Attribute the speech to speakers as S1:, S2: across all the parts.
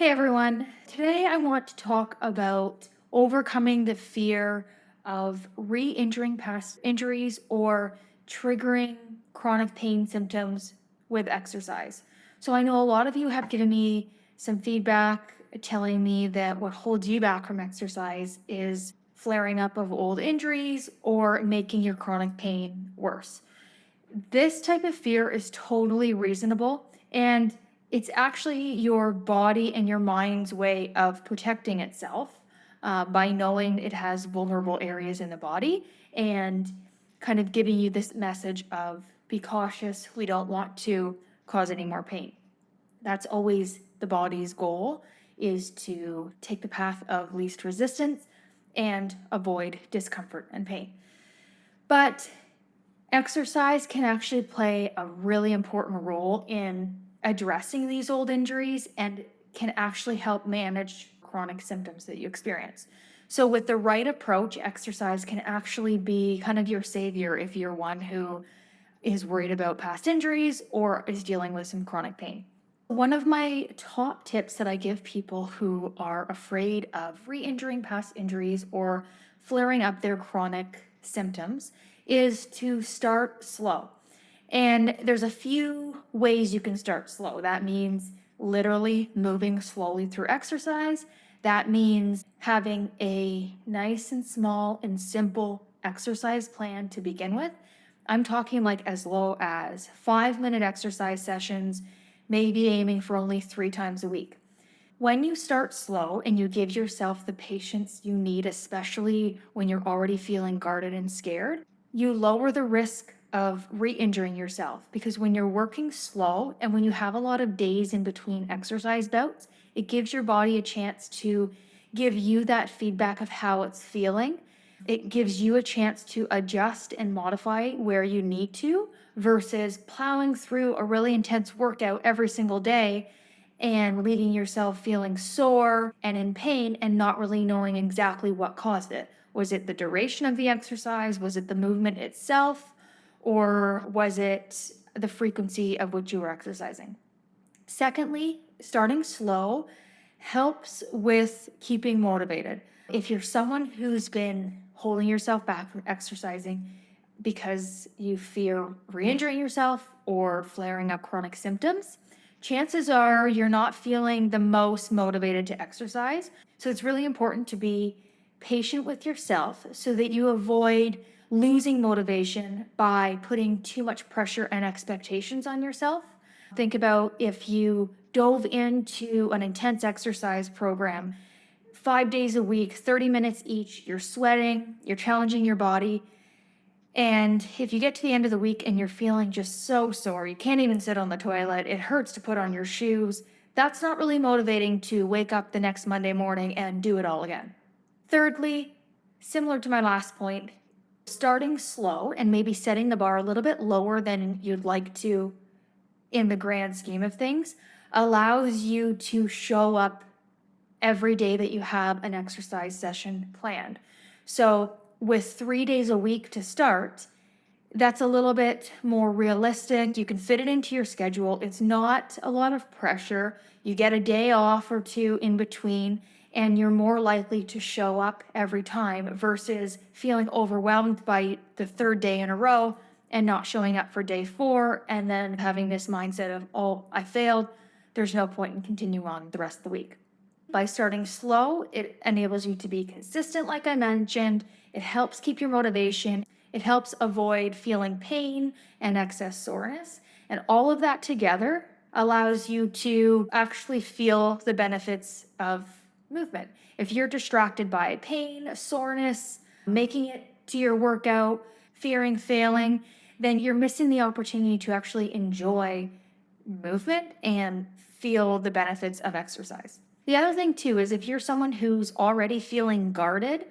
S1: Hey everyone, today I want to talk about overcoming the fear of re injuring past injuries or triggering chronic pain symptoms with exercise. So, I know a lot of you have given me some feedback telling me that what holds you back from exercise is flaring up of old injuries or making your chronic pain worse. This type of fear is totally reasonable, and it's actually your body and your mind's way of protecting itself by knowing it has vulnerable areas in the body and kind of giving you this message of be cautious, we don't want to cause any more pain. That's always the body's goal, is to take the path of least resistance and avoid discomfort and pain. But exercise can actually play a really important role in addressing these old injuries and can actually help manage chronic symptoms that you experience. So, with the right approach, exercise can actually be kind of your savior if you're one who is worried about past injuries or is dealing with some chronic pain. One of my top tips that I give people who are afraid of re injuring past injuries or flaring up their chronic symptoms is to start slow. And there's a few ways you can start slow. That means literally moving slowly through exercise. That means having a nice and small and simple exercise plan to begin with. I'm talking like as low as 5-minute exercise sessions, maybe aiming for only 3 times a week. When you start slow and you give yourself the patience you need, especially when you're already feeling guarded and scared, you lower the risk of re injuring yourself. Because when you're working slow and when you have a lot of days in between exercise bouts, it gives your body a chance to give you that feedback of how it's feeling. It gives you a chance to adjust and modify where you need to versus plowing through a really intense workout every single day and leaving yourself feeling sore and in pain and not really knowing exactly what caused it. Was it the duration of the exercise? Was it the movement itself? Or was it the frequency of which you were exercising? Secondly, starting slow helps with keeping motivated. If you're someone who's been holding yourself back from exercising because you fear re injuring yourself or flaring up chronic symptoms, chances are you're not feeling the most motivated to exercise. So it's really important to be patient with yourself so that you avoid losing motivation by putting too much pressure and expectations on yourself. Think about if you dove into an intense exercise program 5 days a week, 30 minutes each, you're sweating, you're challenging your body. And if you get to the end of the week and you're feeling just so sore, you can't even sit on the toilet, it hurts to put on your shoes, that's not really motivating to wake up the next Monday morning and do it all again. Thirdly, similar to my last point, starting slow and maybe setting the bar a little bit lower than you'd like to in the grand scheme of things allows you to show up every day that you have an exercise session planned. So, with 3 days a week to start, that's a little bit more realistic. You can fit it into your schedule. It's not a lot of pressure. You get a day off or two in between, and you're more likely to show up every time versus feeling overwhelmed by the third day in a row and not showing up for day 4 and then having this mindset of, oh, I failed. There's no point in continuing on the rest of the week. By starting slow, it enables you to be consistent, like I mentioned. It helps keep your motivation. It helps avoid feeling pain and excess soreness. And all of that together allows you to actually feel the benefits of movement. If you're distracted by pain, soreness, making it to your workout, fearing failing, then you're missing the opportunity to actually enjoy movement and feel the benefits of exercise. The other thing, too, is if you're someone who's already feeling guarded,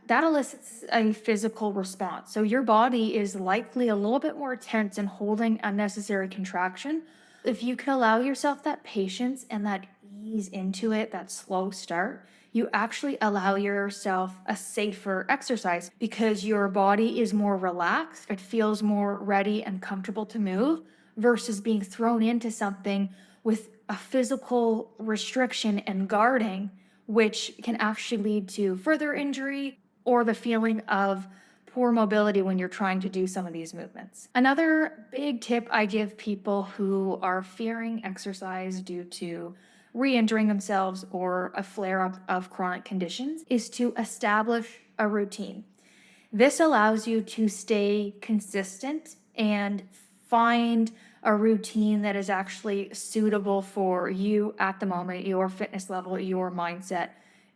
S1: that elicits a physical response. So your body is likely a little bit more tense and holding unnecessary contraction. If you can allow yourself that patience and that ease into it, that slow start, you actually allow yourself a safer exercise because your body is more relaxed. It feels more ready and comfortable to move versus being thrown into something with a physical restriction and guarding, which can actually lead to further injury or the feeling of poor mobility when you're trying to do some of these movements. Another big tip I give people who are fearing exercise due to re-injuring themselves or a flare-up of chronic conditions is to establish a routine. This allows you to stay consistent and find a routine that is actually suitable for you at the moment, your fitness level, your mindset,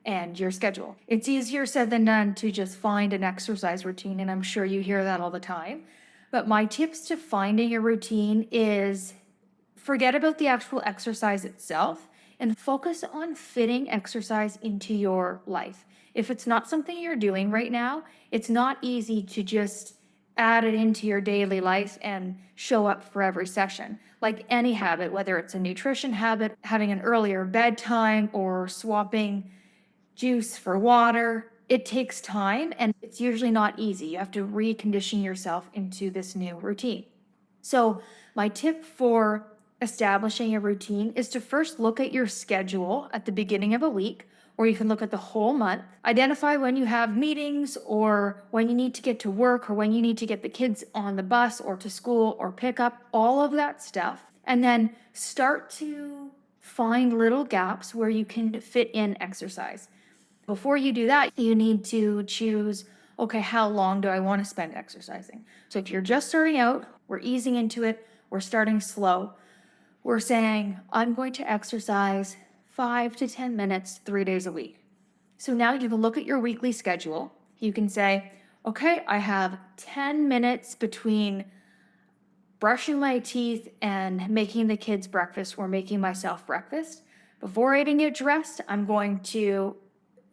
S1: and your schedule. It's easier said than done to just find an exercise routine, and I'm sure you hear that all the time. But my tips to finding a routine is forget about the actual exercise itself and focus on fitting exercise into your life. If it's not something you're doing right now, it's not easy to just add it into your daily life and show up for every session. Like any habit, whether it's a nutrition habit, having an earlier bedtime, or swapping juice for water, it takes time and it's usually not easy. You have to recondition yourself into this new routine. So, my tip for establishing a routine is to first look at your schedule at the beginning of a week, or you can look at the whole month. Identify when you have meetings, or when you need to get to work, or when you need to get the kids on the bus or to school or pick up, all of that stuff. And then start to find little gaps where you can fit in exercise. Before you do that, you need to choose, okay, how long do I want to spend exercising? So if you're just starting out, we're easing into it, we're starting slow. We're saying, I'm going to exercise 5 to 10 minutes, 3 days a week. So now you can look at your weekly schedule. You can say, okay, I have 10 minutes between brushing my teeth and making the kids breakfast or making myself breakfast. Before I even get dressed, I'm going to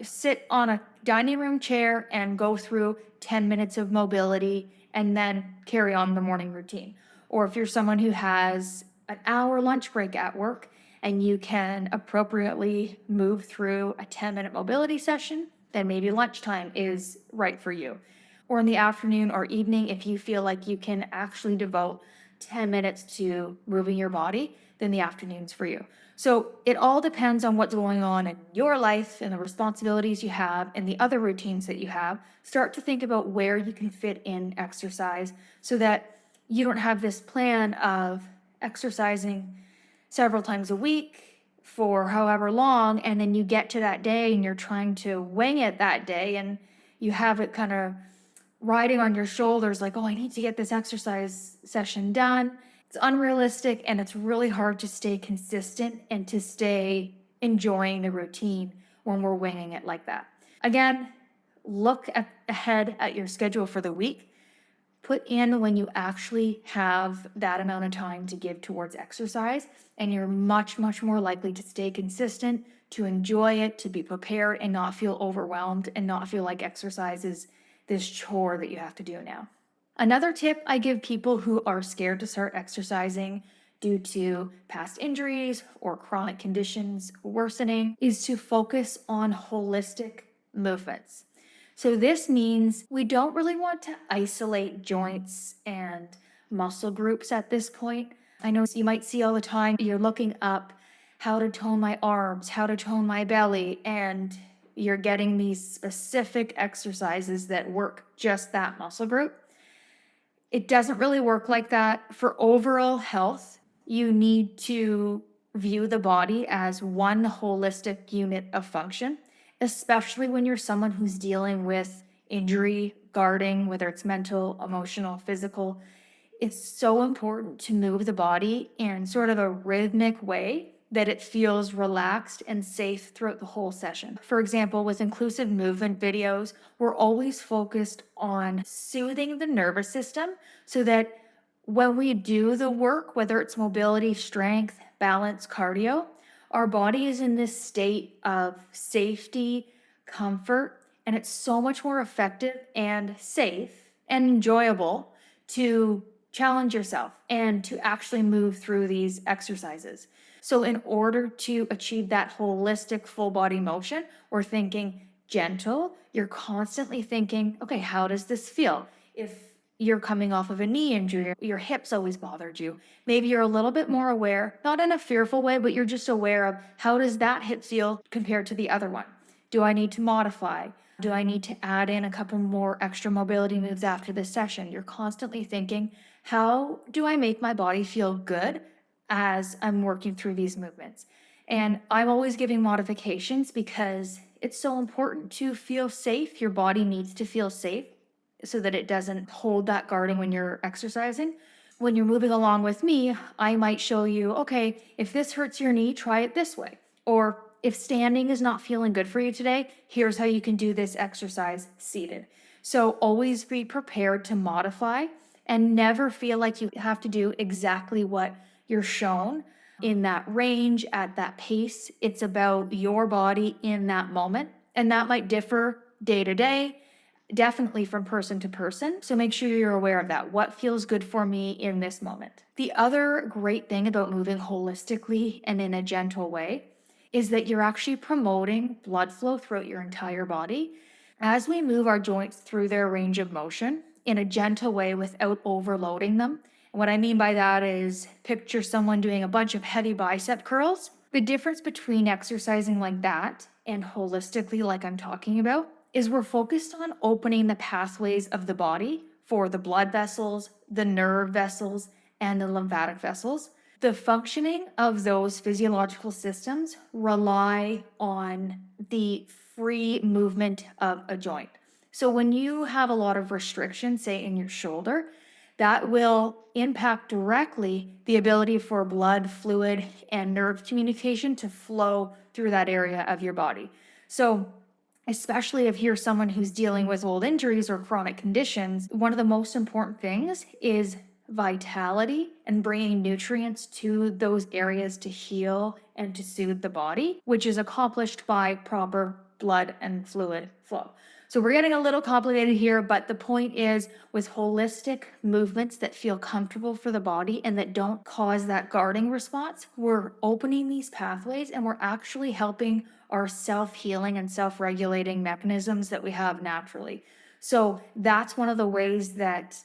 S1: sit on a dining room chair and go through 10 minutes of mobility and then carry on the morning routine. Or if you're someone who has an hour lunch break at work and you can appropriately move through a 10-minute mobility session, then maybe lunchtime is right for you. Or in the afternoon or evening, if you feel like you can actually devote 10 minutes to moving your body, then the afternoon's for you. So it all depends on what's going on in your life and the responsibilities you have and the other routines that you have. Start to think about where you can fit in exercise so that you don't have this plan of exercising several times a week for however long, and then you get to that day and you're trying to wing it that day and you have it kind of riding on your shoulders like, oh, I need to get this exercise session done. It's unrealistic and it's really hard to stay consistent and to stay enjoying the routine when we're winging it like that. Again, look ahead at your schedule for the week. Put in when you actually have that amount of time to give towards exercise, and you're much, much more likely to stay consistent, to enjoy it, to be prepared, and not feel overwhelmed and not feel like exercise is this chore that you have to do now. Another tip I give people who are scared to start exercising due to past injuries or chronic conditions worsening is to focus on holistic movements. So this means we don't really want to isolate joints and muscle groups at this point. I know you might see all the time, you're looking up how to tone my arms, how to tone my belly, and you're getting these specific exercises that work just that muscle group. It doesn't really work like that. For overall health, you need to view the body as one holistic unit of function, especially when you're someone who's dealing with injury, guarding, whether it's mental, emotional, physical. It's so important to move the body in sort of a rhythmic way that it feels relaxed and safe throughout the whole session. For example, with inclusive movement videos, we're always focused on soothing the nervous system so that when we do the work, whether it's mobility, strength, balance, cardio, our body is in this state of safety, comfort, and it's so much more effective and safe and enjoyable to challenge yourself and to actually move through these exercises. So in order to achieve that holistic full body motion, we're thinking gentle. You're constantly thinking, okay, how does this feel? If you're coming off of a knee injury, your hips always bothered you. Maybe you're a little bit more aware, not in a fearful way, but you're just aware of how does that hip feel compared to the other one? Do I need to modify? Do I need to add in a couple more extra mobility moves after this session? You're constantly thinking, how do I make my body feel good as I'm working through these movements? And I'm always giving modifications because it's so important to feel safe. Your body needs to feel safe so that it doesn't hold that guarding when you're exercising. When you're moving along with me, I might show you, okay, if this hurts your knee, try it this way. Or if standing is not feeling good for you today, here's how you can do this exercise seated. So always be prepared to modify and never feel like you have to do exactly what you're shown in that range at that pace. It's about your body in that moment. And that might differ day to day, definitely from person to person. So make sure you're aware of that. What feels good for me in this moment? The other great thing about moving holistically and in a gentle way is that you're actually promoting blood flow throughout your entire body. As we move our joints through their range of motion in a gentle way without overloading them. And what I mean by that is picture someone doing a bunch of heavy bicep curls. The difference between exercising like that and holistically, like I'm talking about, is we're focused on opening the pathways of the body for the blood vessels, the nerve vessels, and the lymphatic vessels. The functioning of those physiological systems rely on the free movement of a joint. So when you have a lot of restriction, say in your shoulder, that will impact directly the ability for blood, fluid, and nerve communication to flow through that area of your body. So especially if you're someone who's dealing with old injuries or chronic conditions, one of the most important things is vitality and bringing nutrients to those areas to heal and to soothe the body, which is accomplished by proper blood and fluid flow. So we're getting a little complicated here, but the point is with holistic movements that feel comfortable for the body and that don't cause that guarding response, we're opening these pathways and we're actually helping our self-healing and self-regulating mechanisms that we have naturally. So that's one of the ways that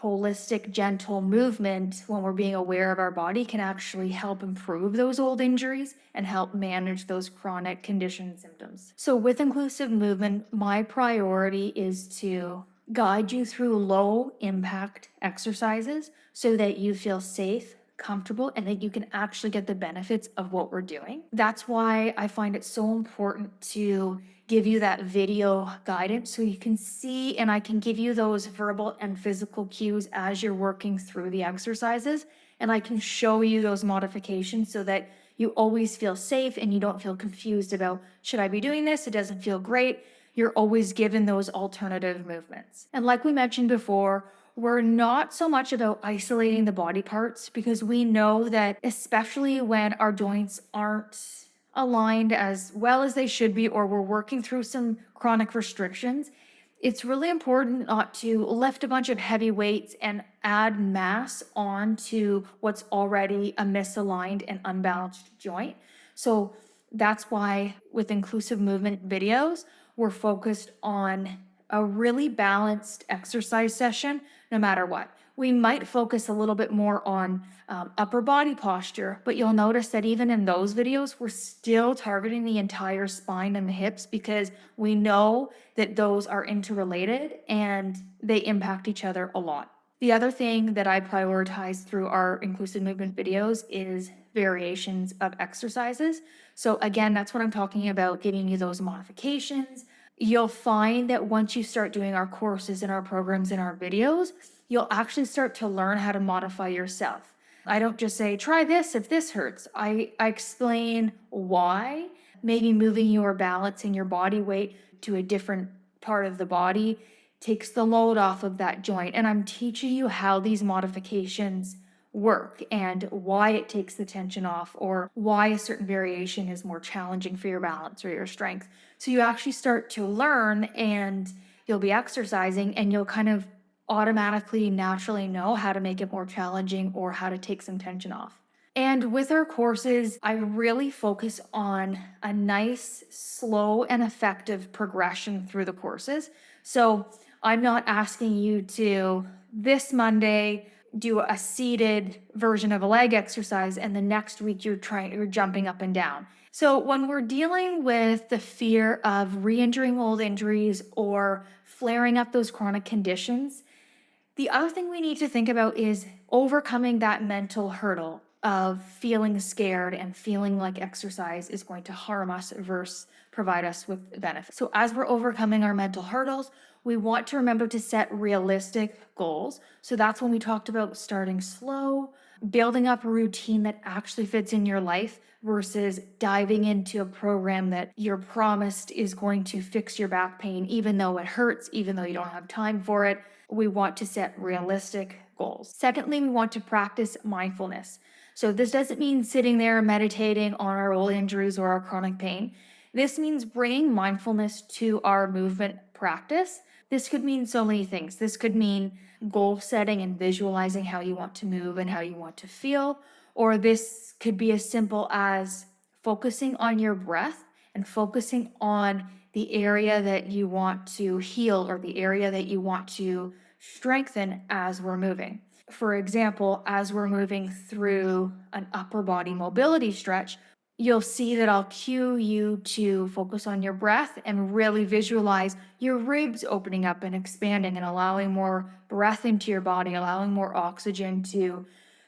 S1: holistic, gentle movement, when we're being aware of our body, can actually help improve those old injuries and help manage those chronic condition symptoms. So with inclusive movement, my priority is to guide you through low impact exercises so that you feel safe, comfortable, and that you can actually get the benefits of what we're doing. That's why I find it so important to give you that video guidance so you can see, and I can give you those verbal and physical cues as you're working through the exercises. And I can show you those modifications so that you always feel safe and you don't feel confused about, should I be doing this? It doesn't feel great. You're always given those alternative movements. And like we mentioned before, we're not so much about isolating the body parts because we know that especially when our joints aren't aligned as well as they should be, or we're working through some chronic restrictions, it's really important not to lift a bunch of heavy weights and add mass onto what's already a misaligned and unbalanced joint. So that's why with inclusive movement videos, we're focused on a really balanced exercise session no matter what. We might focus a little bit more on upper body posture, but you'll notice that even in those videos, we're still targeting the entire spine and the hips because we know that those are interrelated and they impact each other a lot. The other thing that I prioritize through our inclusive movement videos is variations of exercises. So again, that's what I'm talking about, giving you those modifications. You'll find that once you start doing our courses and our programs and our videos, you'll actually start to learn how to modify yourself. I don't just say, try this if this hurts. I explain why, maybe moving your balance and your body weight to a different part of the body takes the load off of that joint. And I'm teaching you how these modifications work and why it takes the tension off or why a certain variation is more challenging for your balance or your strength. So you actually start to learn and you'll be exercising and you'll kind of automatically, naturally know how to make it more challenging or how to take some tension off. And with our courses, I really focus on a nice, slow, and effective progression through the courses. So I'm not asking you to this Monday, do a seated version of a leg exercise, and the next week you're jumping up and down. So when we're dealing with the fear of re-injuring old injuries or flaring up those chronic conditions, the other thing we need to think about is overcoming that mental hurdle of feeling scared and feeling like exercise is going to harm us versus provide us with benefits. So, as we're overcoming our mental hurdles, we want to remember to set realistic goals. So, that's when we talked about starting slow, building up a routine that actually fits in your life versus diving into a program that you're promised is going to fix your back pain, even though it hurts, even though you don't have time for it. We want to set realistic goals. Secondly, we want to practice mindfulness. So this doesn't mean sitting there meditating on our old injuries or our chronic pain. This means bringing mindfulness to our movement practice. This could mean so many things. This could mean goal setting and visualizing how you want to move and how you want to feel. Or this could be as simple as focusing on your breath and focusing on the area that you want to heal or the area that you want to strengthen as we're moving. For example, as we're moving through an upper body mobility stretch, you'll see that I'll cue you to focus on your breath and really visualize your ribs opening up and expanding and allowing more breath into your body, allowing more oxygen to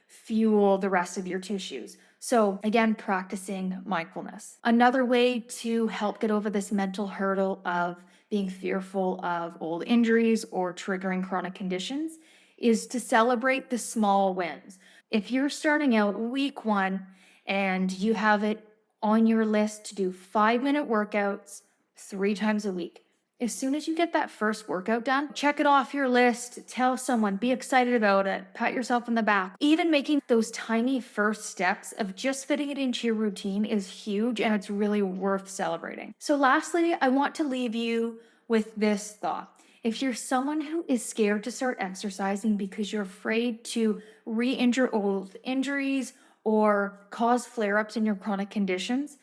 S1: fuel the rest of your tissues. So, again, practicing mindfulness. Another way to help get over this mental hurdle of being fearful of old injuries or triggering chronic conditions is to celebrate the small wins. If you're starting out week one and you have it on your list to do 5-minute workouts 3 times a week, as soon as you get that first workout done, check it off your list, tell someone, be excited about it, pat yourself on the back. Even making those tiny first steps of just fitting it into your routine is huge and it's really worth celebrating. So, lastly, I want to leave you with this thought. If you're someone who is scared to start exercising because you're afraid to re injure old injuries or cause flare ups in your chronic conditions,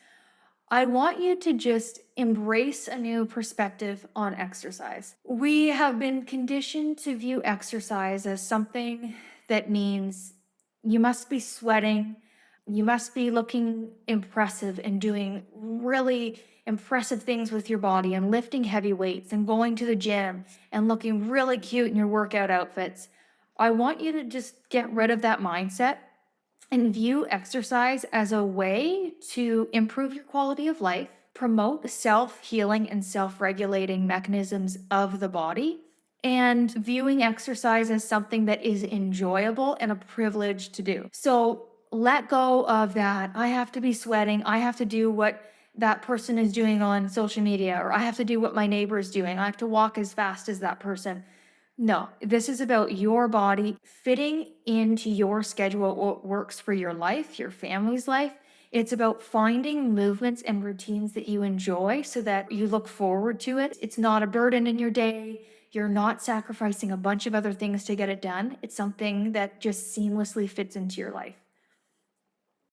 S1: I want you to just embrace a new perspective on exercise. We have been conditioned to view exercise as something that means you must be sweating, you must be looking impressive and doing really impressive things with your body and lifting heavy weights and going to the gym and looking really cute in your workout outfits. I want you to just get rid of that mindset and view exercise as a way to improve your quality of life, promote self healing and self regulating mechanisms of the body, and viewing exercise as something that is enjoyable and a privilege to do. So let go of that. I have to be sweating. I have to do what that person is doing on social media, or I have to do what my neighbor is doing. I have to walk as fast as that person. No, this is about your body fitting into your schedule, what works for your life, your family's life. It's about finding movements and routines that you enjoy so that you look forward to it. It's not a burden in your day. You're not sacrificing a bunch of other things to get it done. It's something that just seamlessly fits into your life.